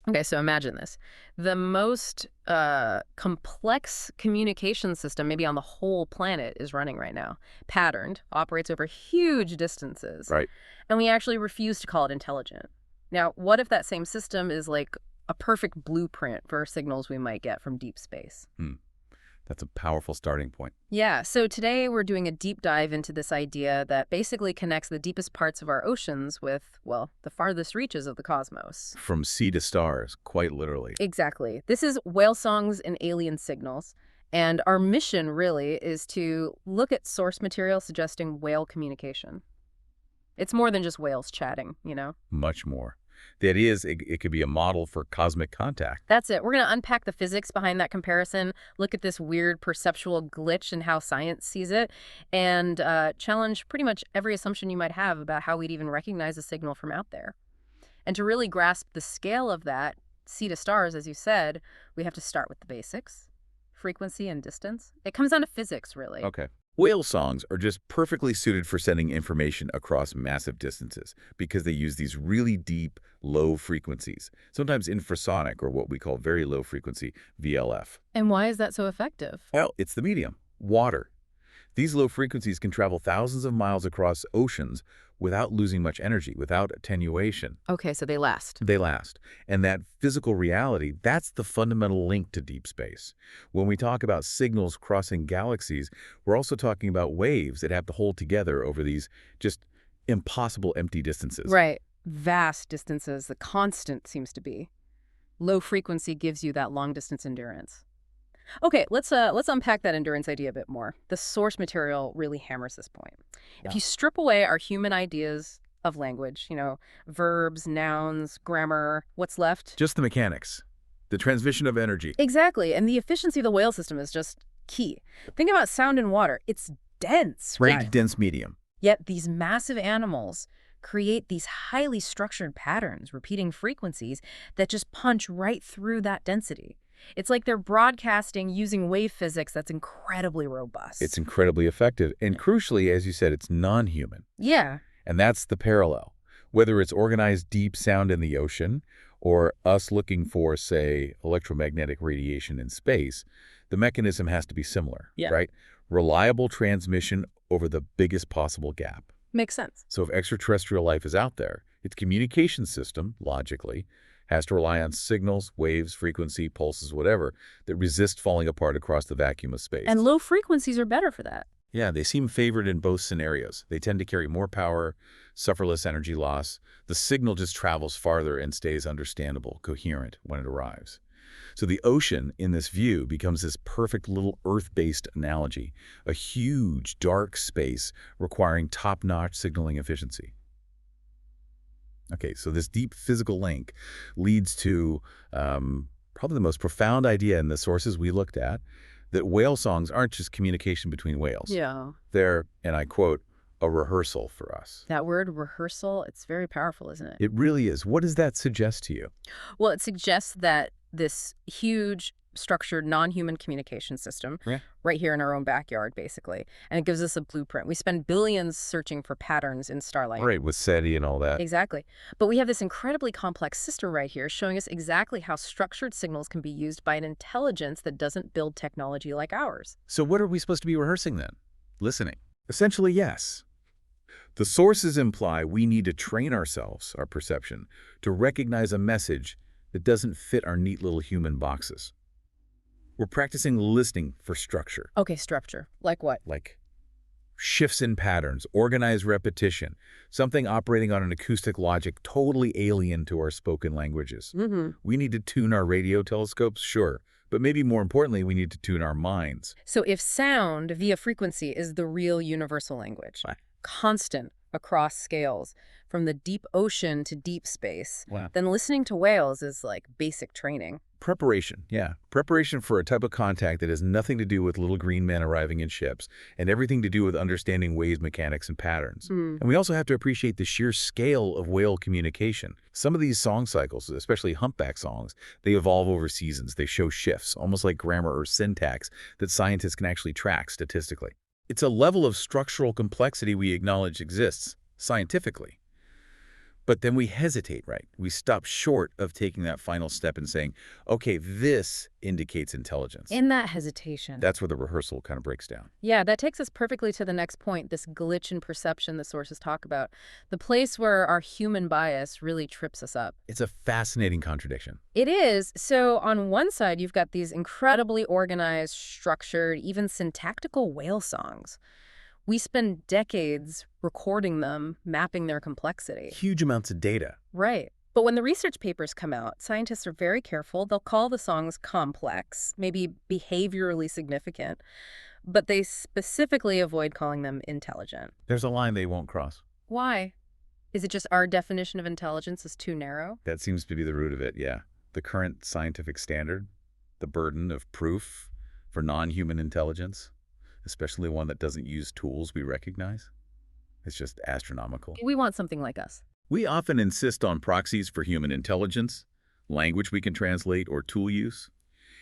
Okay, so imagine this. The most complex communication system, maybe on the whole planet, is running right now. Patterned, operates over huge distances, Right. and we actually refuse to call it intelligent. Now, what if that same system is like a perfect blueprint for signals we might get from deep space? Hmm. That's a powerful starting point. Yeah, so today we're doing a deep dive into this idea that basically connects the deepest parts of our oceans with, well, the farthest reaches of the cosmos. From sea to stars, quite literally. Exactly. This is Whale Songs and Alien Signals. And our mission really is to look at source material suggesting whale communication. It's more than just whales chatting, you know? Much more. The idea is it could be a model for cosmic contact. That's it. We're going to unpack the physics behind that comparison, look at this weird perceptual glitch and how science sees it, and challenge pretty much every assumption you might have about how we'd even recognize a signal from out there. And to really grasp the scale of that, sea to stars, as you said, we have to start with the basics. Frequency and distance. It comes down to physics, really. Okay. Whale songs are just perfectly suited for sending information across massive distances because they use these really deep, low frequencies, sometimes infrasonic or what we call very low frequency, VLF. And why is that so effective? Well, it's the medium, water. These low frequencies can travel thousands of miles across oceans without losing much energy, without attenuation. Okay, so they last. They last. And that physical reality, that's the fundamental link to deep space. When we talk about signals crossing galaxies, we're also talking about waves that have to hold together over these just impossible empty distances. Right. Vast distances. The constant seems to be. Low frequency gives you that long distance endurance. Okay, let's unpack that endurance idea a bit more. The source material really hammers this point. If Yeah. you strip away our human ideas of language, verbs, nouns, grammar, what's left? Just the mechanics, the transmission of energy. Exactly, and the efficiency of the whale system is just key. Think about sound in water. It's dense, Very right? dense medium. Yet these massive animals create these highly structured patterns, repeating frequencies that just punch right through that density. It's like they're broadcasting using wave physics that's incredibly robust. It's incredibly effective. And crucially, as you said, it's non-human. Yeah. And that's the parallel. Whether it's organized deep sound in the ocean or us looking for, say, electromagnetic radiation in space, the mechanism has to be similar, Yeah. right? Reliable transmission over the biggest possible gap. Makes sense. So if extraterrestrial life is out there, its communication system, logically, has to rely on signals, waves, frequency, pulses, whatever, that resist falling apart across the vacuum of space. And low frequencies are better for that. Yeah, they seem favored in both scenarios. They tend to carry more power, suffer less energy loss. The signal just travels farther and stays understandable, coherent when it arrives. So the ocean, in this view, becomes this perfect little Earth-based analogy, a huge, dark space requiring top-notch signaling efficiency. Okay, so this deep physical link leads to probably the most profound idea in the sources we looked at, that whale songs aren't just communication between whales. Yeah. They're, and I quote, a rehearsal for us. That word rehearsal, it's very powerful, isn't it? It really is. What does that suggest to you? Well, it suggests that this huge structured non-human communication system Yeah. right here in our own backyard, basically, and it gives us a blueprint. We spend billions searching for patterns in starlight. Right, with SETI and all that. Exactly. But we have this incredibly complex system right here showing us exactly how structured signals can be used by an intelligence that doesn't build technology like ours. So what are we supposed to be rehearsing then? Listening. Essentially, yes. The sources imply we need to train ourselves, our perception, to recognize a message that doesn't fit our neat little human boxes. We're practicing listening for structure, Okay, structure. Like what? like shifts in patterns, organized repetition, something operating on an acoustic logic totally alien to our spoken languages. Mm-hmm. We need to tune our radio telescopes, sure, but maybe more importantly, we need to tune our minds. So if sound via frequency is the real universal language, Right. constant across scales, from the deep ocean to deep space, Wow. then listening to whales is like basic training. Preparation, yeah. Preparation for a type of contact that has nothing to do with little green men arriving in ships and everything to do with understanding wave mechanics and patterns. Mm. And we also have to appreciate the sheer scale of whale communication. Some of these song cycles, especially humpback songs, they evolve over seasons. They show shifts, almost like grammar or syntax, that scientists can actually track statistically. It's a level of structural complexity we acknowledge exists, scientifically. But then we hesitate, right? We stop short of taking that final step and saying, okay, this indicates intelligence. In that hesitation. That's where the rehearsal kind of breaks down. Yeah, that takes us perfectly to the next point, this glitch in perception the sources talk about. The place where our human bias really trips us up. It's a fascinating contradiction. It is. So on one side, you've got these incredibly organized, structured, even syntactical whale songs. We spend decades recording them, mapping their complexity. Huge amounts of data. Right. But when the research papers come out, scientists are very careful. They'll call the songs complex, maybe behaviorally significant, but they specifically avoid calling them intelligent. There's a line they won't cross. Why? Is it just our definition of intelligence is too narrow? That seems to be the root of it, yeah. The current scientific standard, the burden of proof for non-human intelligence, especially one that doesn't use tools we recognize, it's just astronomical. We want something like us. We often insist on proxies for human intelligence, language we can translate, or tool use.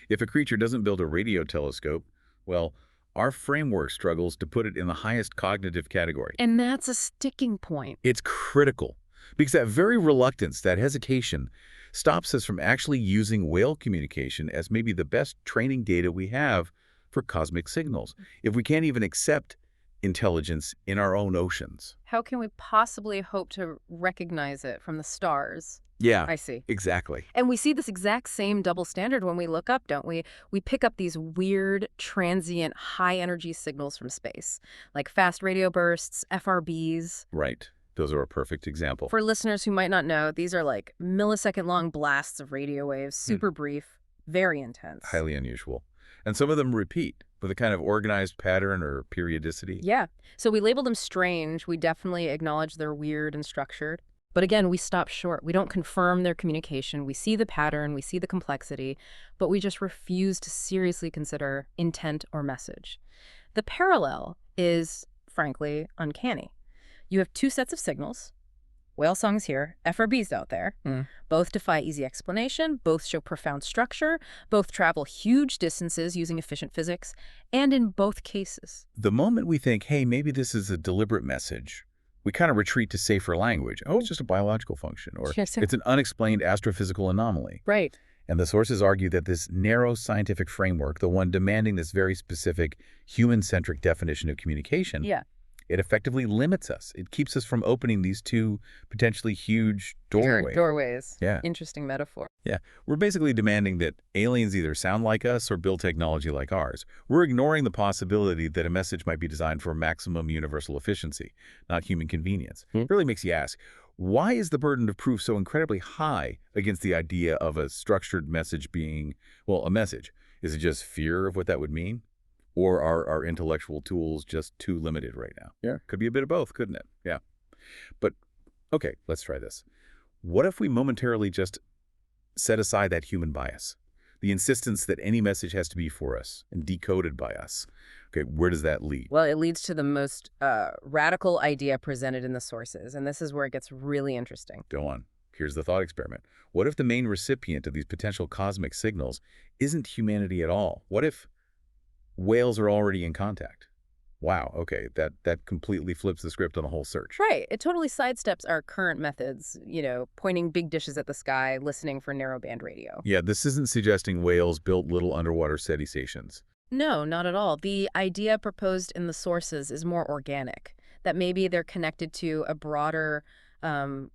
If a creature doesn't build a radio telescope, well, our framework struggles to put it in the highest cognitive category. And that's a sticking point. It's critical, because that very reluctance, that hesitation, stops us from actually using whale communication as maybe the best training data we have for cosmic signals, if we can't even accept intelligence in our own oceans. How can we possibly hope to recognize it from the stars? Yeah, I see. exactly. And we see this exact same double standard when we look up, don't we? We pick up these weird, transient, high-energy signals from space, like fast radio bursts, FRBs. Right. Those are a perfect example. For listeners who might not know, these are like millisecond-long blasts of radio waves, super brief, very intense. Highly unusual. And some of them repeat with a kind of organized pattern or periodicity. Yeah. So we label them strange. We definitely acknowledge they're weird and structured. But again, we stop short. We don't confirm their communication. We see the pattern, we see the complexity, but we just refuse to seriously consider intent or message. The parallel is, frankly, uncanny. You have two sets of signals, whale songs here, FRBs out there. Both defy easy explanation, both show profound structure, both travel huge distances using efficient physics, and in both cases. The moment we think, hey, maybe this is a deliberate message, we kind of retreat to safer language. Oh, it's just a biological function, or Yes. it's an unexplained astrophysical anomaly. Right. And the sources argue that this narrow scientific framework, the one demanding this very specific human-centric definition of communication, Yeah. it effectively limits us. It keeps us from opening these two potentially huge doorways. Doorways. Yeah. Interesting metaphor. Yeah. We're basically demanding that aliens either sound like us or build technology like ours. We're ignoring the possibility that a message might be designed for maximum universal efficiency, not human convenience. It really makes you ask, why is the burden of proof so incredibly high against the idea of a structured message being, well, a message? Is it just fear of what that would mean? Or are our intellectual tools just too limited right now? Yeah. Could be a bit of both, couldn't it? Yeah. But, okay, let's try this. What if we momentarily just set aside that human bias? The insistence that any message has to be for us and decoded by us. Okay, where does that lead? Well, it leads to the most radical idea presented in the sources, and this is where it gets really interesting. Go on. Here's the thought experiment. What if the main recipient of these potential cosmic signals isn't humanity at all? What if whales are already in contact? Wow, okay, that completely flips the script on the whole search. Right. It totally sidesteps our current methods, pointing big dishes at the sky, listening for narrowband radio. Yeah, this isn't suggesting whales built little underwater SETI stations. No, not at all. The idea proposed in the sources is more organic, that maybe they're connected to a broader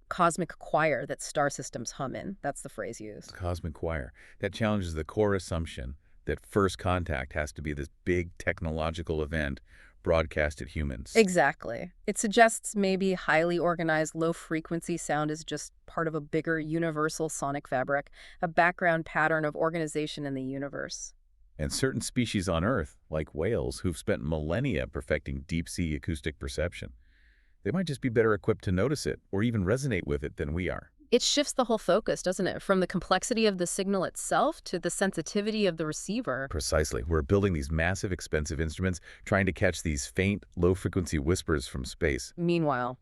cosmic choir that star systems hum in. That's the phrase used. Cosmic choir. That challenges the core assumption that first contact has to be this big technological event broadcast at humans. Exactly. It suggests maybe highly organized, low-frequency sound is just part of a bigger universal sonic fabric, a background pattern of organization in the universe. And certain species on Earth, like whales, who've spent millennia perfecting deep-sea acoustic perception, they might just be better equipped to notice it or even resonate with it than we are. It shifts the whole focus, doesn't it? From the complexity of the signal itself to the sensitivity of the receiver. Precisely. We're building these massive, expensive instruments, trying to catch these faint, low-frequency whispers from space. Meanwhile,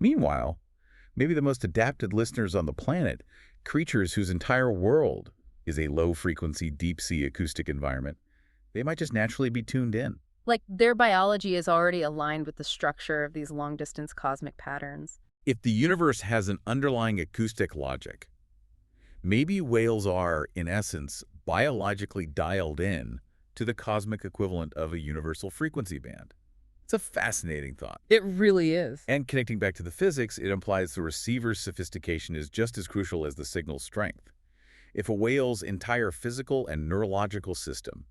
maybe the most adapted listeners on the planet, creatures whose entire world is a low-frequency, deep-sea acoustic environment, they might just naturally be tuned in. like their biology is already aligned with the structure of these long-distance cosmic patterns. If the universe has an underlying acoustic logic, maybe whales are, in essence, biologically dialed in to the cosmic equivalent of a universal frequency band. It's a fascinating thought. It really is. And connecting back to the physics, it implies the receiver's sophistication is just as crucial as the signal's strength. If a whale's entire physical and neurological system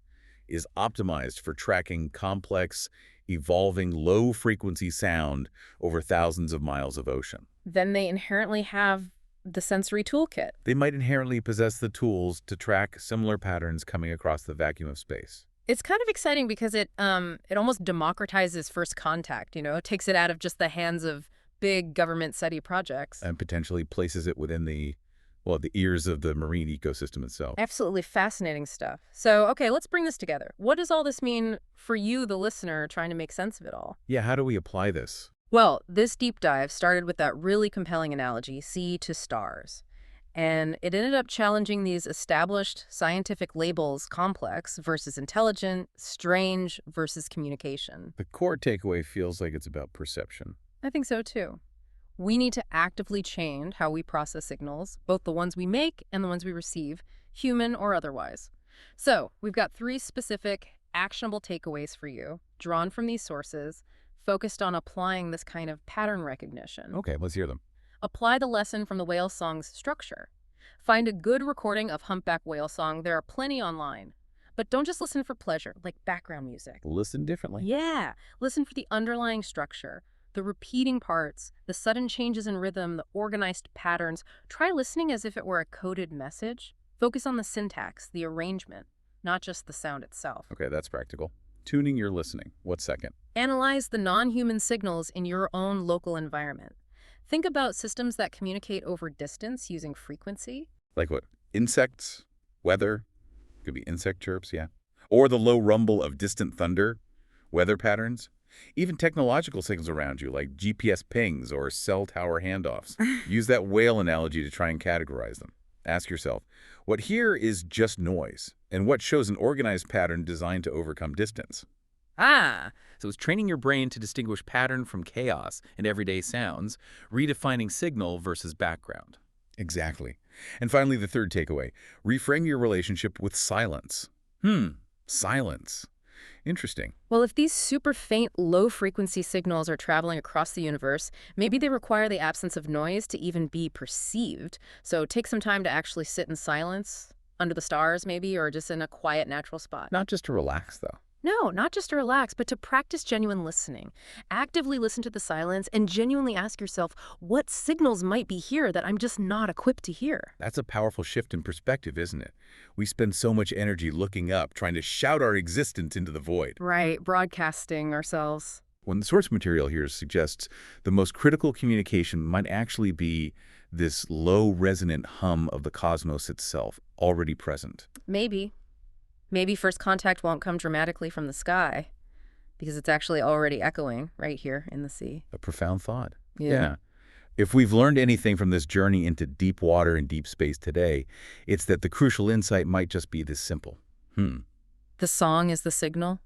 is optimized for tracking complex, evolving low-frequency sound over thousands of miles of ocean, Then they inherently have the sensory toolkit. they might inherently possess the tools to track similar patterns coming across the vacuum of space. It's kind of exciting because it almost democratizes first contact, It takes it out of just the hands of big government SETI projects. And potentially places it within the ears of the marine ecosystem itself. Absolutely fascinating stuff. So, okay, let's bring this together. What does all this mean for you, the listener, trying to make sense of it all? Yeah, how do we apply this? Well, this deep dive started with that really compelling analogy, sea to stars. And it ended up challenging these established scientific labels, complex versus intelligent, strange versus communication. The core takeaway feels like it's about perception. I think so too. We need to actively change how we process signals, both the ones we make and the ones we receive, human or otherwise. So, we've got 3 specific, actionable takeaways for you, drawn from these sources, focused on applying this kind of pattern recognition. Okay, let's hear them. Apply the lesson from the whale song's structure. Find a good recording of humpback whale song. There are plenty online. But don't just listen for pleasure, like background music. Listen differently. Yeah, listen for the underlying structure, the repeating parts, the sudden changes in rhythm, the organized patterns. Try listening as if it were a coded message. Focus on the syntax, the arrangement, not just the sound itself. Okay, that's practical. Tuning your listening. What's second? Analyze the non-human signals in your own local environment. Think about systems that communicate over distance using frequency. Like what? Insects? Weather? Could be insect chirps, yeah. Or the low rumble of distant thunder? Weather patterns? Even technological signals around you, like GPS pings or cell tower handoffs. Use that whale analogy to try and categorize them. Ask yourself, what here is just noise, and what shows an organized pattern designed to overcome distance? So it's training your brain to distinguish pattern from chaos in everyday sounds, redefining signal versus background. Exactly. And finally, the third takeaway. Reframe your relationship with silence. Silence. Interesting. Well, if these super faint, low-frequency signals are traveling across the universe, maybe they require the absence of noise to even be perceived. So take some time to actually sit in silence, under the stars maybe, or just in a quiet, natural spot. Not just to relax, though. No, not just to relax, but to practice genuine listening. Actively listen to the silence and genuinely ask yourself, what signals might be here that I'm just not equipped to hear? That's a powerful shift in perspective, isn't it? We spend so much energy looking up, trying to shout our existence into the void. Right, broadcasting ourselves. When the source material here suggests the most critical communication might actually be this low resonant hum of the cosmos itself, already present. Maybe. Maybe first contact won't come dramatically from the sky because it's actually already echoing right here in the sea. A profound thought. Yeah. If we've learned anything from this journey into deep water and deep space today, it's that the crucial insight might just be this simple. The song is the signal?